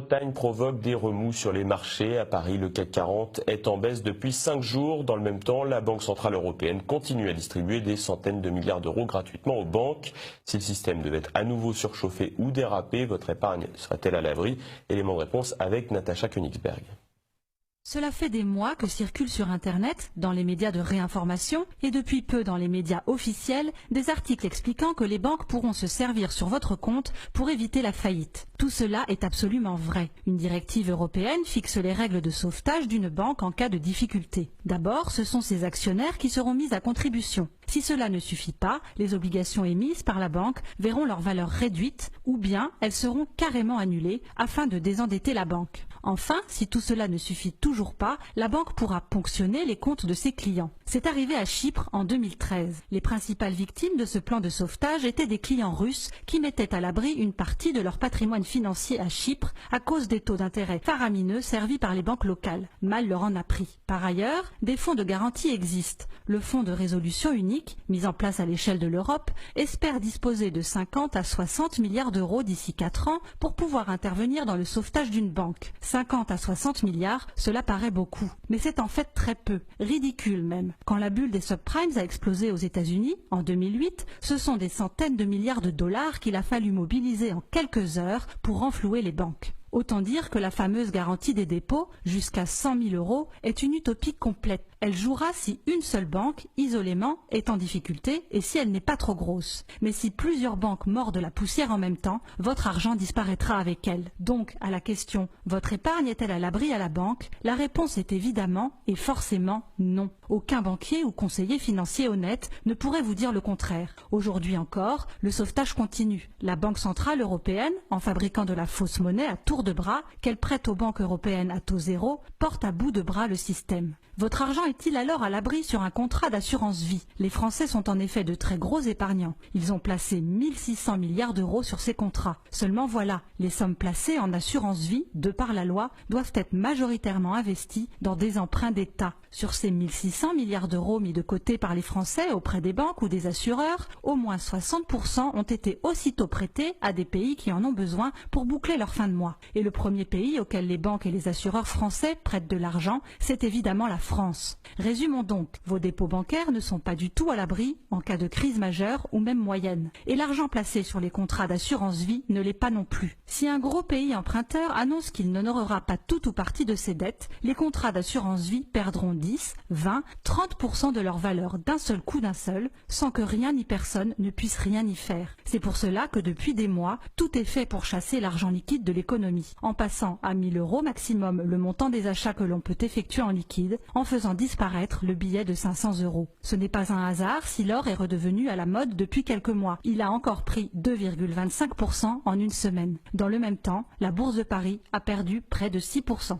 Grande-Bretagne provoque des remous sur les marchés. À Paris, le CAC 40 est en baisse depuis 5 jours. Dans le même temps, la Banque Centrale Européenne continue à distribuer des centaines de milliards d'euros gratuitement aux banques. Si le système devait à nouveau surchauffer ou déraper, votre épargne serait-elle à l'abri? Élément de réponse avec Natacha Königsberg. Cela fait des mois que circulent sur Internet, dans les médias de réinformation et depuis peu dans les médias officiels, des articles expliquant que les banques pourront se servir sur votre compte pour éviter la faillite. Tout cela est absolument vrai. Une directive européenne fixe les règles de sauvetage d'une banque en cas de difficulté. D'abord, ce sont ses actionnaires qui seront mis à contribution. Si cela ne suffit pas, les obligations émises par la banque verront leur valeur réduite ou bien elles seront carrément annulées afin de désendetter la banque. Enfin, si tout cela ne suffit toujours pas, la banque pourra ponctionner les comptes de ses clients. C'est arrivé à Chypre en 2013. Les principales victimes de ce plan de sauvetage étaient des clients russes qui mettaient à l'abri une partie de leur patrimoine financier à Chypre à cause des taux d'intérêt faramineux servis par les banques locales. Mal leur en a pris. Par ailleurs, des fonds de garantie existent. Le fonds de résolution unique, mis en place à l'échelle de l'Europe, espère disposer de 50 à 60 milliards d'euros d'ici 4 ans pour pouvoir intervenir dans le sauvetage d'une banque. 50 à 60 milliards, cela paraît beaucoup. Mais c'est en fait très peu, ridicule même. Quand la bulle des subprimes a explosé aux États-Unis, en 2008, ce sont des centaines de milliards de dollars qu'il a fallu mobiliser en quelques heures pour renflouer les banques. Autant dire que la fameuse garantie des dépôts, jusqu'à 100 000 euros, est une utopie complète. Elle jouera si une seule banque, isolément, est en difficulté et si elle n'est pas trop grosse. Mais si plusieurs banques mordent la poussière en même temps, votre argent disparaîtra avec elle. Donc, à la question « Votre épargne est-elle à l'abri à la banque ?», la réponse est évidemment et forcément non. Aucun banquier ou conseiller financier honnête ne pourrait vous dire le contraire. Aujourd'hui encore, le sauvetage continue. La Banque Centrale Européenne, en fabriquant de la fausse monnaie à tour de bras, qu'elle prête aux banques européennes à taux zéro, porte à bout de bras le système. Votre argent est-il alors à l'abri sur un contrat d'assurance vie? Les Français sont en effet de très gros épargnants. Ils ont placé 1600 milliards d'euros sur ces contrats. Seulement voilà, les sommes placées en assurance vie, de par la loi, doivent être majoritairement investies dans des emprunts d'État. Sur ces 1600 milliards d'euros mis de côté par les Français auprès des banques ou des assureurs, au moins 60% ont été aussitôt prêtés à des pays qui en ont besoin pour boucler leur fin de mois. Et le premier pays auquel les banques et les assureurs français prêtent de l'argent, c'est évidemment la France. Résumons donc, vos dépôts bancaires ne sont pas du tout à l'abri en cas de crise majeure ou même moyenne. Et l'argent placé sur les contrats d'assurance vie ne l'est pas non plus. Si un gros pays emprunteur annonce qu'il n'honorera pas tout ou partie de ses dettes, les contrats d'assurance vie perdront 10, 20, 30% de leur valeur d'un seul coup sans que rien ni personne ne puisse rien y faire. C'est pour cela que depuis des mois, tout est fait pour chasser l'argent liquide de l'économie, en passant à 1000 euros maximum le montant des achats que l'on peut effectuer en liquide, en faisant disparaître le billet de 500 euros. Ce n'est pas un hasard si l'or est redevenu à la mode depuis quelques mois. Il a encore pris 2,25% en une semaine. Dans le même temps, la bourse de Paris a perdu près de 6%.